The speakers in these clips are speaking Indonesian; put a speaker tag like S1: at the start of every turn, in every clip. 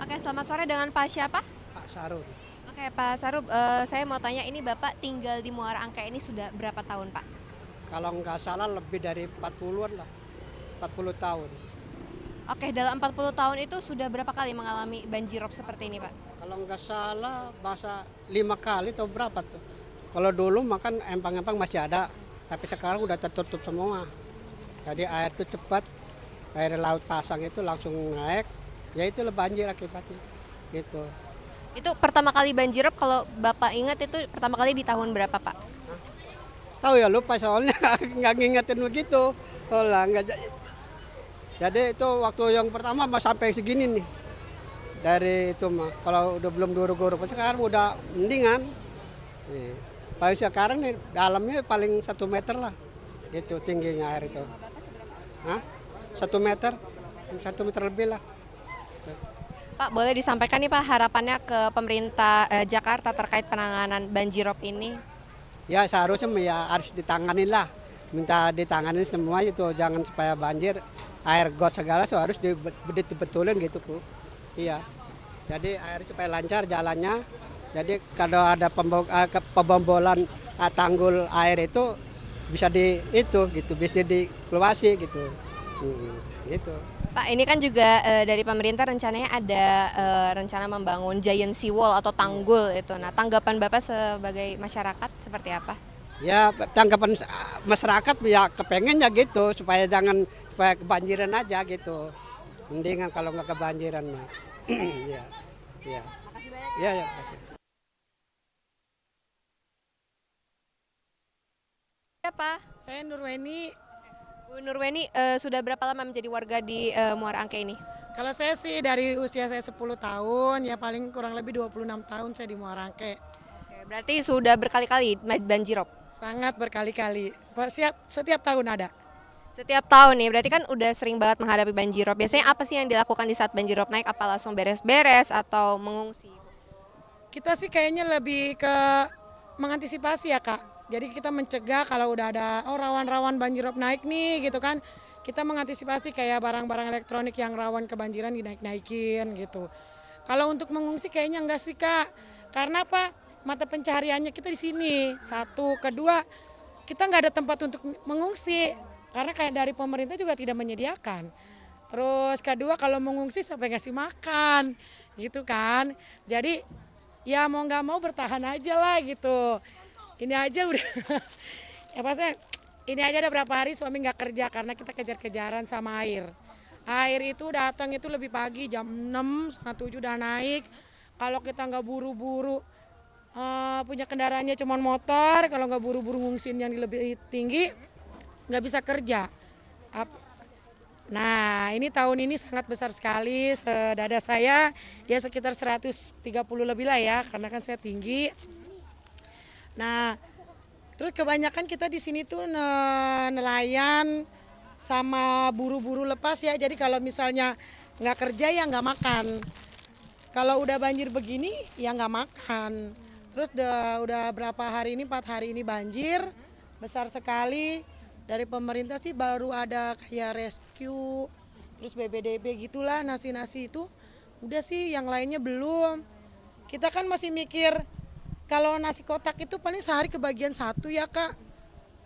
S1: Oke, selamat sore dengan Pak siapa?
S2: Pak Sarul.
S1: Oke, Pak Sarub, saya mau tanya ini Bapak tinggal di Muara Angke ini sudah berapa tahun, Pak?
S2: Kalau nggak salah lebih dari 40-an lah, 40 tahun.
S1: Oke, dalam 40 tahun itu sudah berapa kali mengalami banjirop seperti ini, Pak?
S2: Kalau nggak salah masa 5 kali atau berapa tuh. Kalau dulu makan empang-empang masih ada, tapi sekarang udah tertutup semua. Jadi air itu cepat, air laut pasang itu langsung naik, ya itu banjir akibatnya. Gitu.
S1: Itu pertama kali banjirop kalau Bapak ingat itu pertama kali di tahun berapa, Pak?
S2: Tahu ya lupa soalnya nggak ngingetin begitu. Oh lah, nggak, jadi itu waktu yang pertama mah sampai segini nih. Dari itu mah kalau udah belum guru-guru sekarang udah mendingan. Nih, paling sekarang nih dalamnya paling 1 meter lah, gitu tingginya air itu. Hah? 1 meter, 1 meter lebih lah.
S1: Pak, boleh disampaikan nih Pak harapannya ke pemerintah Jakarta terkait penanganan banjirop ini?
S2: Ya seharusnya ya harus ditanganin lah, minta ditanganin semua itu, jangan supaya banjir, air got segala so harus dibetulin gitu Bu. Iya, jadi air supaya lancar jalannya. Jadi kalau ada pembombolan tanggul air itu bisa di itu gitu, bisa dikeluasi gitu. Gitu.
S1: Pak, ini kan juga dari pemerintah rencananya ada rencana membangun giant seawall atau tanggul itu. Nah, tanggapan Bapak sebagai masyarakat seperti apa?
S2: Ya tanggapan masyarakat ya kepengennya gitu supaya kebanjiran aja gitu. Mendingan kalau nggak kebanjiran mah. Ya, ya,
S1: Makasih banyak
S2: ya,
S1: ya.
S2: ya.
S1: Ya, Pak.
S3: Saya Nurweni.
S1: Bu Nurweni sudah berapa lama menjadi warga di Muara Angke ini?
S3: Kalau saya sih dari usia saya 10 tahun, ya paling kurang lebih 26 tahun saya di Muarangke.
S1: Oke, berarti sudah berkali-kali banjirop.
S3: Sangat berkali-kali. Setiap tahun ada.
S1: Setiap tahun nih, berarti kan udah sering banget menghadapi banjirop. Biasanya apa sih yang dilakukan di saat banjirop naik? Apa langsung beres-beres atau mengungsi?
S3: Kita sih kayaknya lebih ke mengantisipasi ya Kak. Jadi kita mencegah kalau udah ada rawan-rawan banjirop naik nih gitu kan. Kita mengantisipasi kayak barang-barang elektronik yang rawan kebanjiran dinaik-naikin gitu. Kalau untuk mengungsi kayaknya enggak sih Kak. Karena apa? Mata pencahariannya kita di sini. Satu, kedua kita nggak ada tempat untuk mengungsi. Karena kayak dari pemerintah juga tidak menyediakan. Terus kedua kalau mengungsi sampai ngasih makan gitu kan. Jadi ya mau nggak mau bertahan aja lah gitu. Ini aja udah, ya pasti ini aja udah berapa hari suami nggak kerja karena kita kejar-kejaran sama air. Air itu datang itu lebih pagi jam 6, setengah 7 udah naik. Kalau kita nggak buru-buru punya kendaraannya cuma motor, kalau nggak buru-buru ngungsin yang lebih tinggi nggak bisa kerja. Nah ini tahun ini sangat besar sekali, sedada saya ya sekitar 130 lebih lah ya karena kan saya tinggi. Nah, terus kebanyakan kita di sini tuh nelayan sama buru-buru lepas ya. Jadi kalau misalnya nggak kerja ya nggak makan. Kalau udah banjir begini ya nggak makan. Terus udah berapa hari ini, 4 hari ini banjir besar sekali. Dari pemerintah sih baru ada kayak rescue, terus BBDB gitulah nasi-nasi itu. Udah sih yang lainnya belum. Kita kan masih mikir kalau nasi kotak itu paling sehari kebagian satu ya Kak.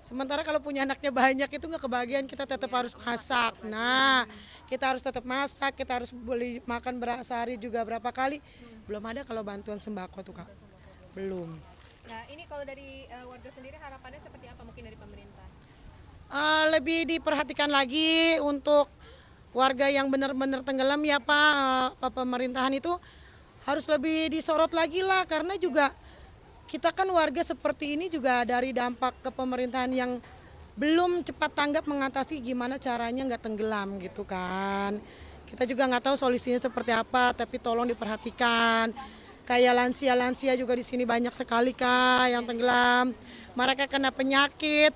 S3: Sementara kalau punya anaknya banyak itu nggak kebagian, kita tetap harus masak. Nah, kita harus tetap masak, kita harus beli makan sehari juga berapa kali. Belum ada kalau bantuan sembako tuh Kak. Belum.
S1: Nah, ini kalau dari warga sendiri harapannya seperti apa mungkin dari pemerintah?
S3: Lebih diperhatikan lagi untuk warga yang benar-benar tenggelam ya Pak. Pemerintahan itu harus lebih disorot lagi lah karena juga kita kan warga seperti ini juga dari dampak ke pemerintahan yang belum cepat tanggap mengatasi gimana caranya nggak tenggelam gitu kan. Kita juga nggak tahu solusinya seperti apa, tapi tolong diperhatikan. Kayak lansia-lansia juga di sini banyak sekali Kak yang tenggelam. Mereka kena penyakit,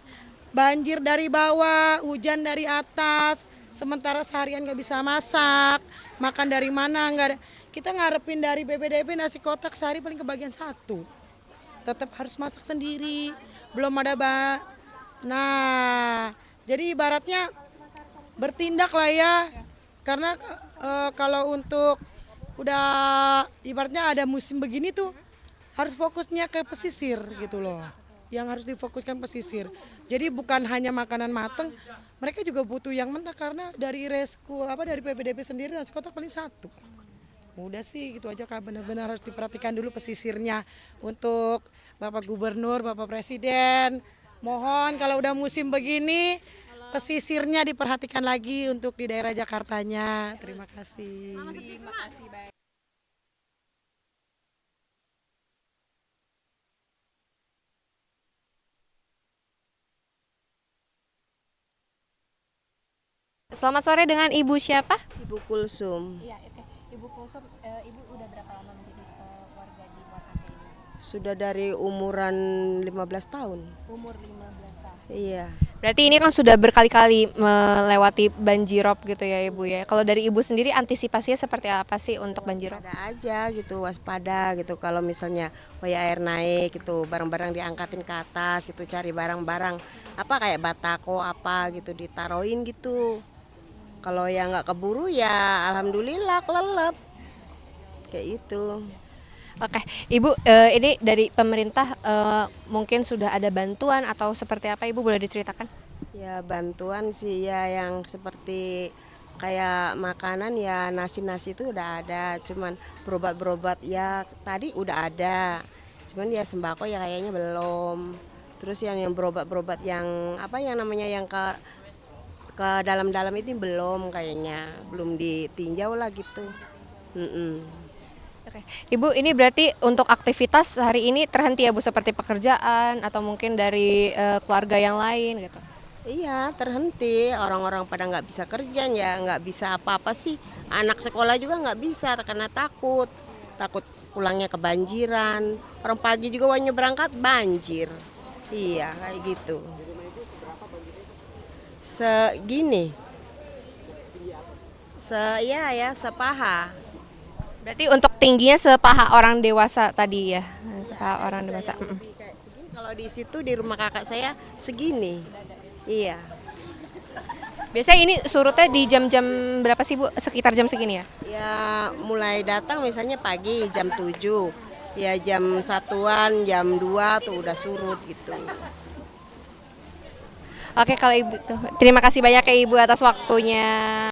S3: banjir dari bawah, hujan dari atas, sementara seharian nggak bisa masak, makan dari mana nggak ada. Kita ngarepin dari BBDB nasi kotak sehari paling kebagian satu. Tetap harus masak sendiri, belum ada Nah, jadi ibaratnya bertindak lah ya, karena kalau untuk udah ibaratnya ada musim begini tuh harus fokusnya ke pesisir gitu loh. Yang harus difokuskan pesisir. Jadi bukan hanya makanan mateng, mereka juga butuh yang mentah karena dari dari PPDB sendiri nasi kotak paling satu. Udah sih gitu aja Kak, benar-benar harus diperhatikan dulu pesisirnya untuk Bapak Gubernur, Bapak Presiden. Mohon kalau udah musim begini pesisirnya diperhatikan lagi untuk di daerah Jakartanya. Terima kasih.
S1: Terima kasih banyak. Selamat sore, dengan Ibu siapa?
S4: Ibu Kulsum
S1: Iya, oke. Ibu Kulsum, Ibu udah berapa lama menjadi warga di Muara Angke ini?
S4: sudah dari umuran 15 tahun.
S1: Umur 15 tahun.
S4: Iya.
S1: Berarti ini kan sudah berkali-kali melewati banjirop gitu ya Ibu ya. Kalau dari Ibu sendiri antisipasinya seperti apa sih untuk banjirop?
S4: Ada aja gitu, waspada gitu. Kalau misalnya air naik gitu, barang-barang diangkatin ke atas gitu, cari barang-barang apa kayak batako apa gitu ditaruhin gitu. Kalau yang nggak keburu ya alhamdulillah kelelep. Kayak itu.
S1: Oke, Ibu, ini dari pemerintah mungkin sudah ada bantuan atau seperti apa Ibu boleh diceritakan?
S4: Ya bantuan sih ya yang seperti kayak makanan ya nasi-nasi itu udah ada, cuman berobat-berobat ya tadi udah ada, cuman ya sembako ya kayaknya belum. Terus yang berobat-berobat yang apa yang namanya yang ke dalam-dalam itu belum kayaknya, belum ditinjau lah gitu. Mm-mm.
S1: Oke, Ibu, ini berarti untuk aktivitas hari ini terhenti ya Bu, seperti pekerjaan atau mungkin dari keluarga yang lain gitu?
S4: Iya terhenti, orang-orang pada nggak bisa kerja ya, nggak bisa apa-apa sih. Anak sekolah juga nggak bisa karena takut pulangnya kebanjiran. Orang pagi juga waktunya berangkat banjir. Iya kayak gitu. Segini, sepaha.
S1: Berarti untuk tingginya sepaha orang dewasa tadi ya, sepaha orang dewasa.
S4: Lebih kayak segini. Kalau di situ di rumah kakak saya segini. Iya.
S1: Biasanya ini surutnya di jam-jam berapa sih Bu? Sekitar jam segini ya?
S4: Ya mulai datang misalnya pagi jam 7, ya jam 1-an, jam 2 tuh udah surut gitu.
S1: Oke, kalau Ibu tuh, terima kasih banyak ya Ibu atas waktunya.